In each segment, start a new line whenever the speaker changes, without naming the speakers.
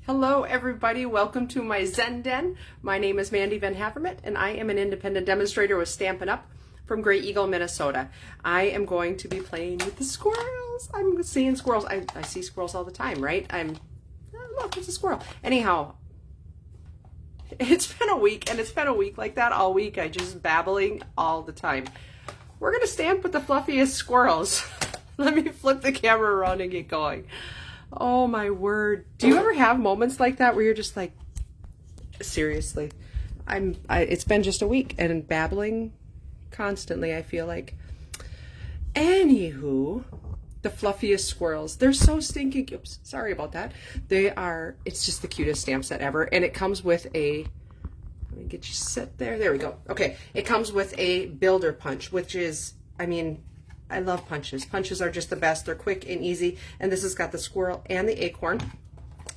Hello everybody, welcome to my Zen Den. My name is Mandy Van Havermet and I am an independent demonstrator with Stampin' Up! From Great Eagle, Minnesota. I am going to be playing with the squirrels. I'm seeing squirrels. I see squirrels all the time, right? Look, it's a squirrel. Anyhow, it's been a week and it's been a week like that all week. I just babbling all the time. We're gonna stamp with the fluffiest squirrels. Let me flip the camera around and get going. Oh my word. Do you ever have moments like that where you're just like, seriously, it's been just a week and babbling constantly, I feel like. Anywho, the fluffiest squirrels. They're so stinking, oops, sorry about that. It's just the cutest stamp set ever. And it comes with let me get you set there. There we go. Okay. It comes with a builder punch, which is, I love punches. Punches are just the best. They're quick and easy. And this has got the squirrel and the acorn.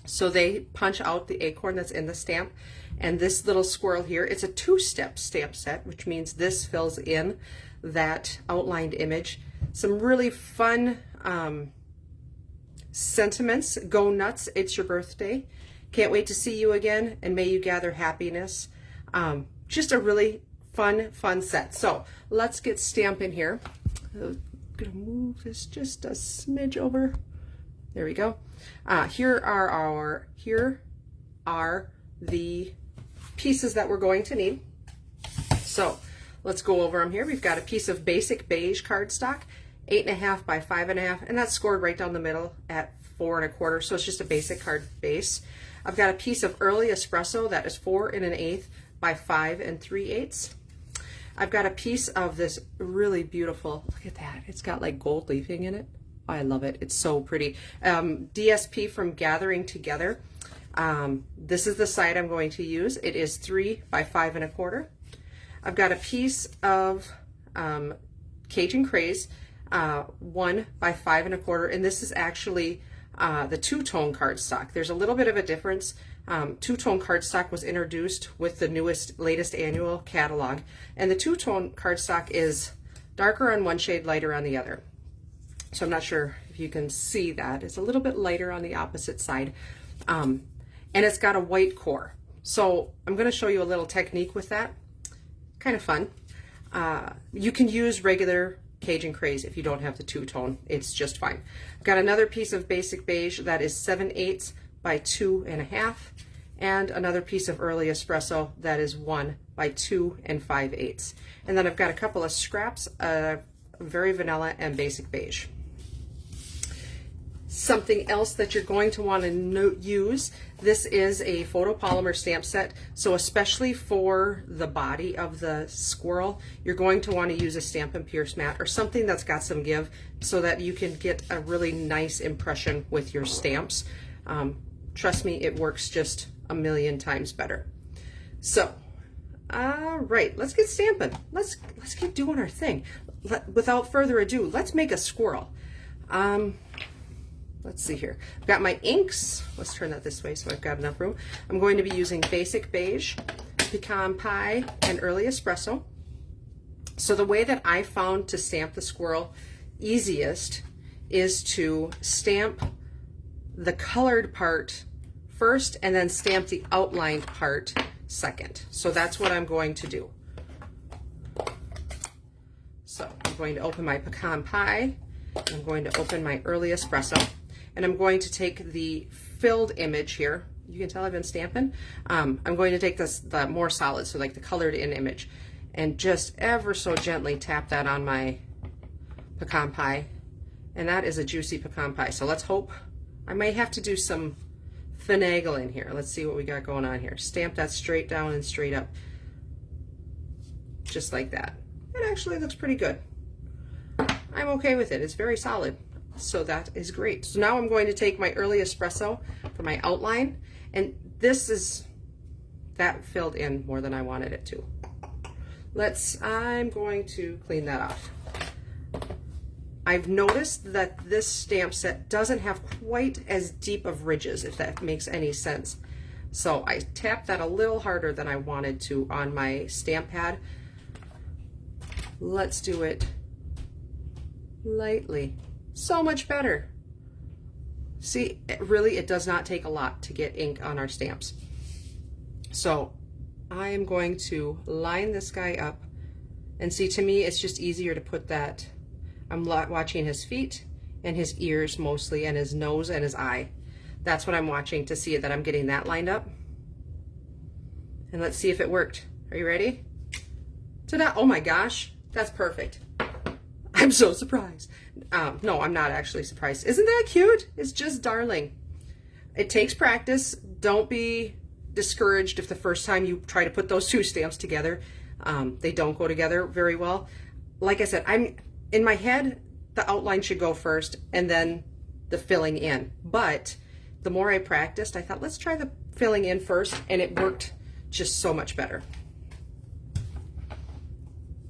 So they punch out the acorn that's in the stamp. And this little squirrel here, it's a two-step stamp set, which means this fills in that outlined image. Some really fun sentiments. Go nuts, it's your birthday. Can't wait to see you again, and may you gather happiness. Just a really fun set. So let's get stamping here. I'm gonna move this just a smidge over. There we go. Here are the pieces that we're going to need. So let's go over them here. We've got a piece of basic beige cardstock, 8.5 by 5.5, and that's scored right down the middle at 4 1/4. So it's just a basic card base. I've got a piece of early espresso that is 4 1/8 by 5 3/8. I've got a piece of this really beautiful, look at that, it's got like gold leafing in it. I love it, it's so pretty. DSP from Gathering Together. This is the side I'm going to use. It is 3 by 5 1/4. I've got a piece of Cajun Craze, 1 by 5 1/4, and this is actually the two-tone cardstock. There's a little bit of a difference. Two-tone cardstock was introduced with the latest annual catalog, and the two-tone cardstock is darker on one shade, lighter on the other. So I'm not sure if you can see that. It's a little bit lighter on the opposite side, and it's got a white core. So I'm going to show you a little technique with that. Kind of fun. You can use regular Cajun Craze if you don't have the two-tone. It's just fine. I've got another piece of basic beige that is 7/8 by 2 1/2, and another piece of early espresso that is 1 by 2 5/8. And then I've got a couple of scraps of very vanilla and basic beige. Something else that you're going to want to use, this is a photopolymer stamp set, so especially for the body of the squirrel, you're going to want to use a Stampin' Pierce mat or something that's got some give so that you can get a really nice impression with your stamps. Trust me, it works just a million times better. So, all right, let's get stamping. Let's get doing our thing. Without further ado, let's make a squirrel. Let's see here. I've got my inks. Let's turn that this way so I've got enough room. I'm going to be using Basic Beige, Pecan Pie, and Early Espresso. So the way that I found to stamp the squirrel easiest is to stamp the colored part first and then stamp the outlined part second. So that's what I'm going to do. So I'm going to open my Pecan Pie. I'm going to open my Early Espresso. And I'm going to take the filled image here. You can tell I've been stamping. I'm going to take the more solid, so like the colored in image, and just ever so gently tap that on my pecan pie. And that is a juicy pecan pie. So let's hope. I may have to do some finagling here. Let's see what we got going on here. Stamp that straight down and straight up. Just like that. It actually looks pretty good. I'm okay with it. It's very solid. So that is great. So now I'm going to take my Early Espresso for my outline, and that filled in more than I wanted it to. I'm going to clean that off. I've noticed that this stamp set doesn't have quite as deep of ridges, if that makes any sense. So I tapped that a little harder than I wanted to on my stamp pad. Let's do it lightly. So much better. See, it does not take a lot to get ink on our stamps. So I am going to line this guy up, and see, to me, it's just easier to put that. I'm watching his feet and his ears mostly, and his nose and his eye. That's what I'm watching to see that I'm getting that lined up. And let's see if it worked. Are you ready? Ta-da! Oh my gosh, that's perfect. I'm so surprised. No, I'm not actually surprised. Isn't that cute? It's just darling. It takes practice. Don't be discouraged if the first time you try to put those two stamps together, they don't go together very well. Like I said, I'm in my head, the outline should go first and then the filling in. But the more I practiced, I thought, let's try the filling in first, and it worked just so much better.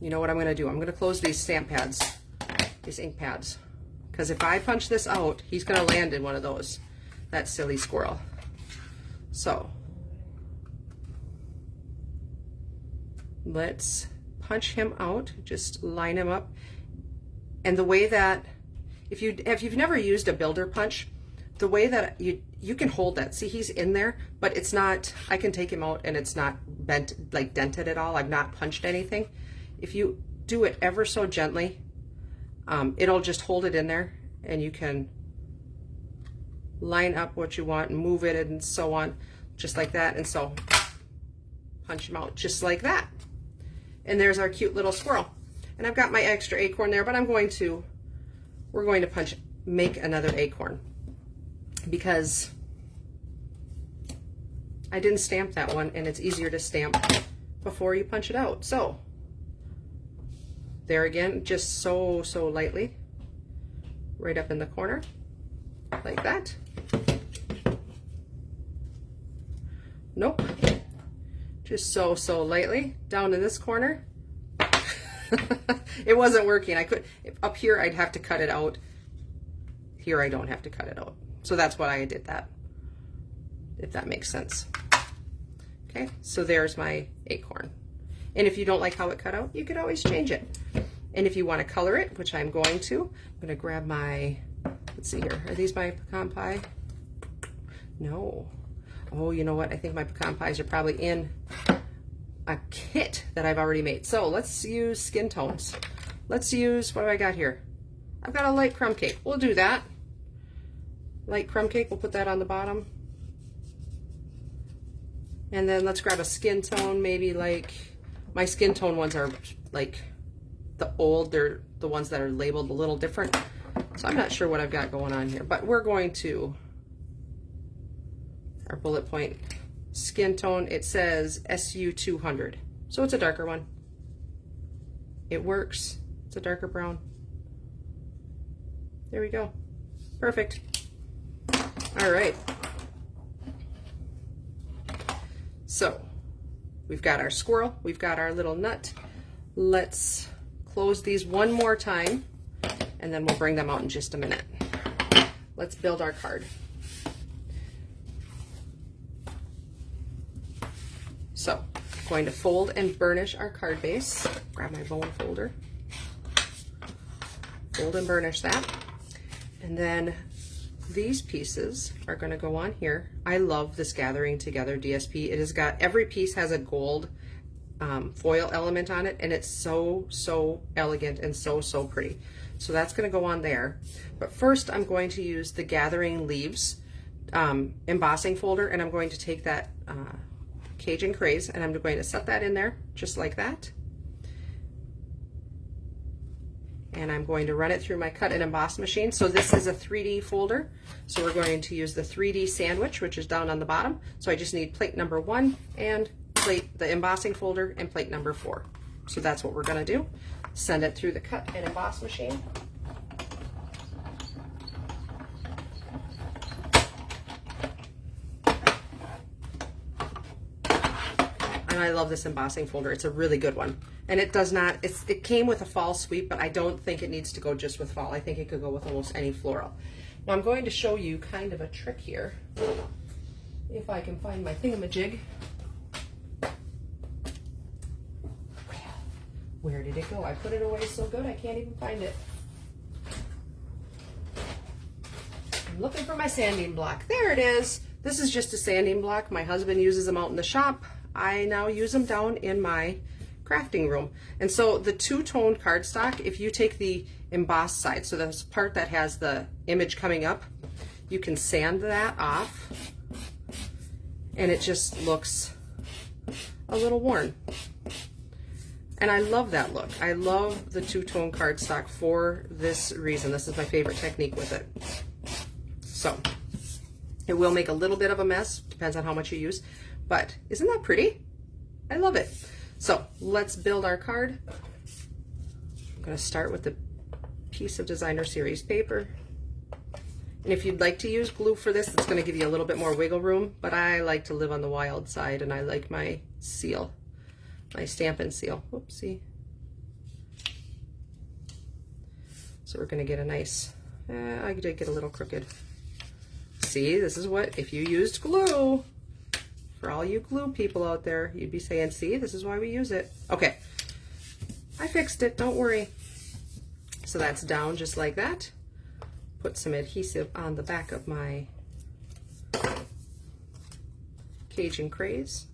You know what I'm going to do? I'm going to close these stamp pads, these ink pads, because if I punch this out, he's going to land in one of those, that silly squirrel. So let's punch him out, just line him up. And the way that, if you've never used a builder punch, the way that you can hold that, see, he's in there, but it's not, I can take him out and it's not bent, like dented at all. I've not punched anything. If you do it ever so gently, it'll just hold it in there, and you can line up what you want and move it and so on, just like that. And so punch him out just like that. And there's our cute little squirrel. And I've got my extra acorn there, but we're going to make another acorn, because I didn't stamp that one, and it's easier to stamp before you punch it out. So there again, just so lightly, right up in the corner, like that. Nope, just so lightly down in this corner. It wasn't working. I could, up here I'd have to cut it out. Here I don't have to cut it out. So that's why I did that, if that makes sense. Okay, so there's my acorn. And if you don't like how it cut out, you could always change it. And if you want to color it, which I'm going to grab my, let's see here, are these my pecan pie? No. Oh, you know what? I think my pecan pies are probably in a kit that I've already made. So let's use skin tones. Let's use, what do I got here? I've got a light crumb cake. We'll do that. Light crumb cake, we'll put that on the bottom. And then let's grab a skin tone, maybe like, my skin tone ones are like they're the ones that are labeled a little different. So I'm not sure what I've got going on here, but we're going to, our bullet point skin tone, it says SU 200. So it's a darker one. It works. It's a darker brown. There we go. Perfect. All right. So we've got our squirrel, we've got our little nut. Let's close these one more time, and then we'll bring them out in just a minute. Let's build our card. So I'm going to fold and burnish our card base. Grab my bone folder. Fold and burnish that. And then these pieces are going to go on here. I love this Gathering Together DSP. It has got, every piece has a gold foil element on it, and it's so elegant and so pretty. So that's going to go on there. But first I'm going to use the Gathering Leaves embossing folder, and I'm going to take that Cajun Craze, and I'm going to set that in there just like that. And I'm going to run it through my cut and emboss machine. So this is a 3D folder. So we're going to use the 3D sandwich, which is down on the bottom. So I just need plate number 1 and the embossing folder and plate number 4. So that's what we're going to do. Send it through the cut and emboss machine. And I love this embossing folder. It's a really good one. And it does not, it came with a fall sweep, but I don't think it needs to go just with fall. I think it could go with almost any floral. Now I'm going to show you kind of a trick here. If I can find my thingamajig. Where did it go? I put it away so good I can't even find it. looking for my sanding block. There it is. This is just a sanding block. My husband uses them out in the shop. I now use them down in my crafting room. And so the two-tone cardstock, if you take the embossed side, so this part that has the image coming up, you can sand that off and it just looks a little worn. And I love that look. I love the two-tone cardstock for this reason. This is my favorite technique with it. So it will make a little bit of a mess, depends on how much you use, but isn't that pretty? I love it. So let's build our card. I'm going to start with the piece of designer series paper. And if you'd like to use glue for this, it's going to give you a little bit more wiggle room, but I like to live on the wild side and I like my seal, my Stampin' Seal. Whoopsie. So we're going to get a nice, I did get a little crooked. See, this is what, if you used glue, for all you glue people out there, you'd be saying, see, this is why we use it. Okay, I fixed it, don't worry. So that's down just like that. Put some adhesive on the back of my Cajun Craze.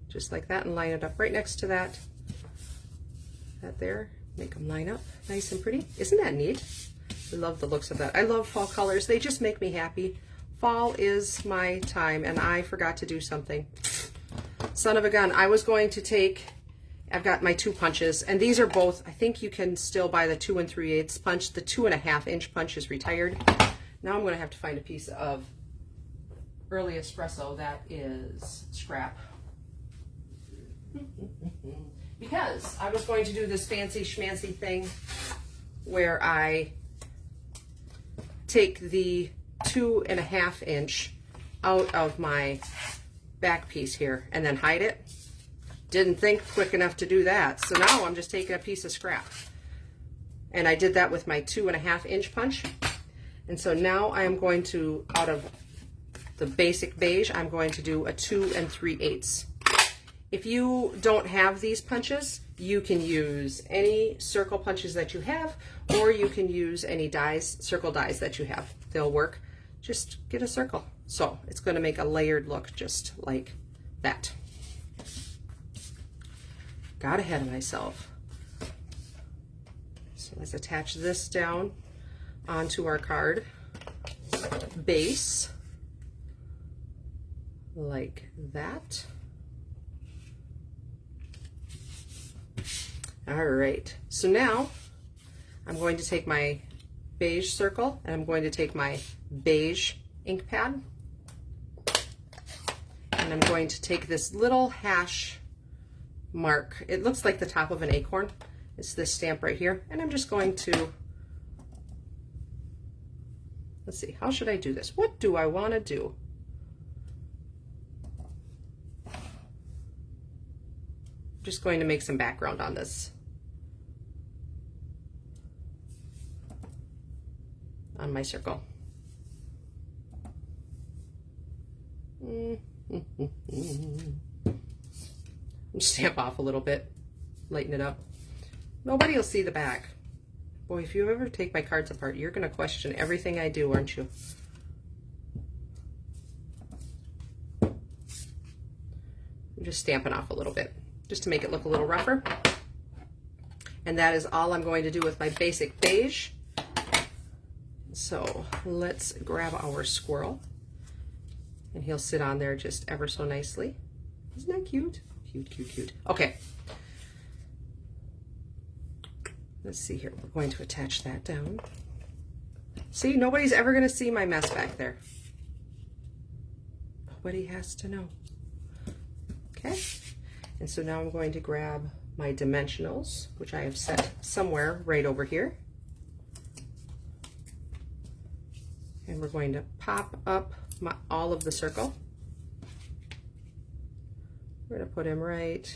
Just like that, and line it up right next to that. That there, make them line up nice and pretty. Isn't that neat? I love the looks of that. I love fall colors. They just make me happy. Fall is my time, and I forgot to do something. Son of a gun. I was going to take, I've got my 2 punches, and these are both, I think you can still buy the 2 3/8 punch. The 2.5 inch punch is retired. Now I'm going to have to find a piece of early espresso that is scrap. Because I was going to do this fancy schmancy thing where I take the 2.5 inch out of my back piece here and then hide it. Didn't think quick enough to do that. So now I'm just taking a piece of scrap. And I did that with my 2.5 inch punch. And so now I am going to, out of the basic beige, I'm going to do a 2 3/8. If you don't have these punches, you can use any circle punches that you have, or you can use any dies, circle dies that you have. They'll work. Just get a circle. So it's going to make a layered look just like that. Got ahead of myself. So let's attach this down onto our card base like that. All right, so now I'm going to take my beige circle and I'm going to take my beige ink pad and I'm going to take this little hash mark. It looks like the top of an acorn. It's this stamp right here, and I'm just going to, let's see, how should I do this? What do I want to do? I'm just going to make some background on this. On my circle. Stamp off a little bit, lighten it up. Nobody will see the back. Boy, if you ever take my cards apart, you're going to question everything I do, aren't you? I'm just stamping off a little bit, just to make it look a little rougher. And that is all I'm going to do with my basic beige. So let's grab our squirrel, and he'll sit on there just ever so nicely. Isn't that cute? Cute, cute, cute. Okay. Let's see here. We're going to attach that down. See, nobody's ever going to see my mess back there. Nobody has to know. Okay. And so now I'm going to grab my dimensionals, which I have set somewhere right over here. And we're going to pop up all of the circle. We're going to put him right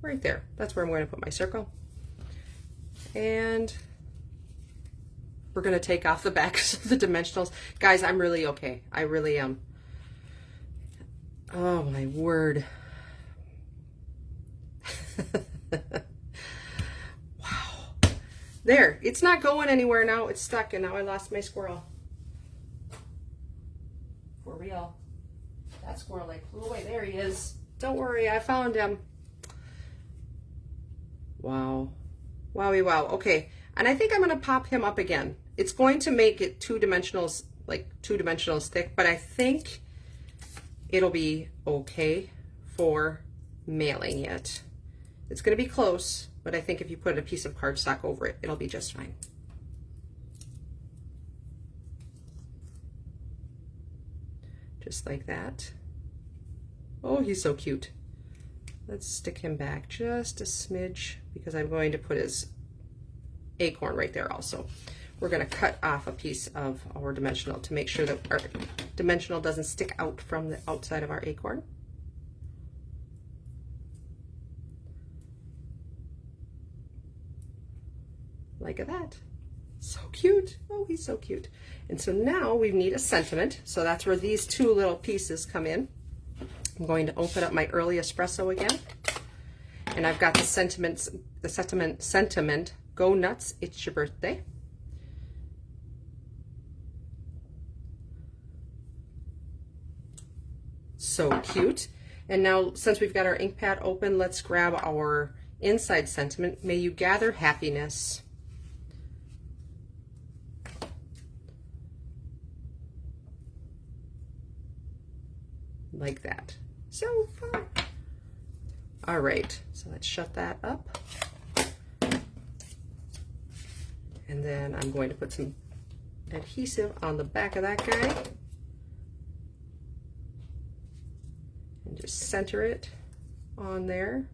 there. That's where I'm going to put my circle. And we're going to take off the backs of the dimensionals. Guys, I'm really okay. I really am. Oh my word. There, it's not going anywhere now. It's stuck, and now I lost my squirrel. For real. That squirrel like flew away. There he is. Don't worry, I found him. Wow. Wowie wow. Okay, and I think I'm gonna pop him up again. It's going to make it two-dimensional, like two-dimensional thick, but I think it'll be okay for mailing it. It's gonna be close, but I think if you put a piece of cardstock over it, it'll be just fine. Just like that. Oh, he's so cute. Let's stick him back just a smidge because I'm going to put his acorn right there also. We're going to cut off a piece of our dimensional to make sure that our dimensional doesn't stick out from the outside of our acorn. Like that. So cute. Oh, he's so cute. And so now we need a sentiment. So that's where these two little pieces come in. I'm going to open up my early espresso again. And I've got the sentiment, go nuts, it's your birthday. So cute. And now, since we've got our ink pad open, let's grab our inside sentiment. May you gather happiness. Like that. So fun. All right, so let's shut that up. And then I'm going to put some adhesive on the back of that guy. And just center it on there.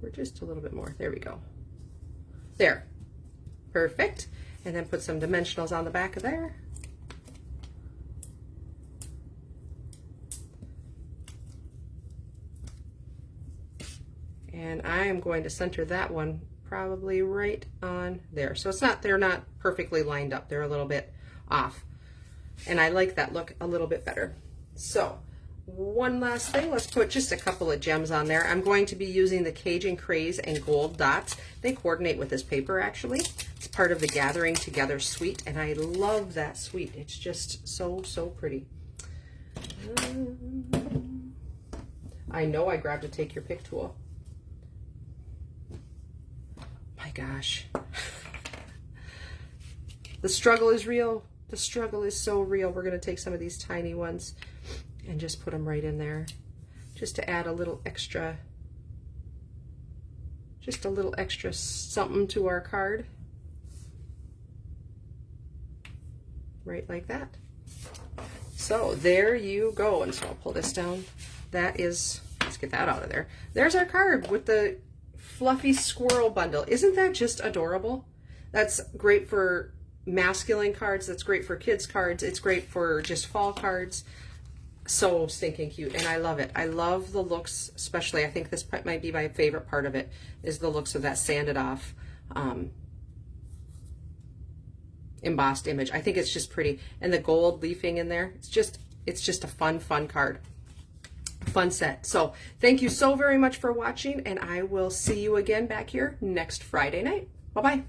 Or just a little bit more. There we go. There. Perfect. And then put some dimensionals on the back of there. And I am going to center that one probably right on there. So it's not, they're not perfectly lined up. They're a little bit off. And I like that look a little bit better. So one last thing, let's put just a couple of gems on there. I'm going to be using the Cajun Craze and Gold Dots. They coordinate with this paper actually. It's part of the Gathering Together suite, and I love that suite. It's just so, so pretty. I know I grabbed a Take Your Pick tool. My gosh. The struggle is real. The struggle is so real. We're going to take some of these tiny ones and just put them right in there, just to add a little extra, just a little extra something to our card. Right like that. So there you go. And so I'll pull this down. That is, let's get that out of there. There's our card with the Fluffy Squirrel bundle. Isn't that just adorable? That's great for masculine cards. That's great for kids cards. It's great for just fall cards. So stinking cute, and I love it. I love the looks, especially, I think this might be my favorite part of it, is the looks of that sanded off embossed image. I think it's just pretty, and the gold leafing in there. It's just a fun card, fun set. So thank you so very much for watching, and I will see you again back here next Friday night. Bye-bye.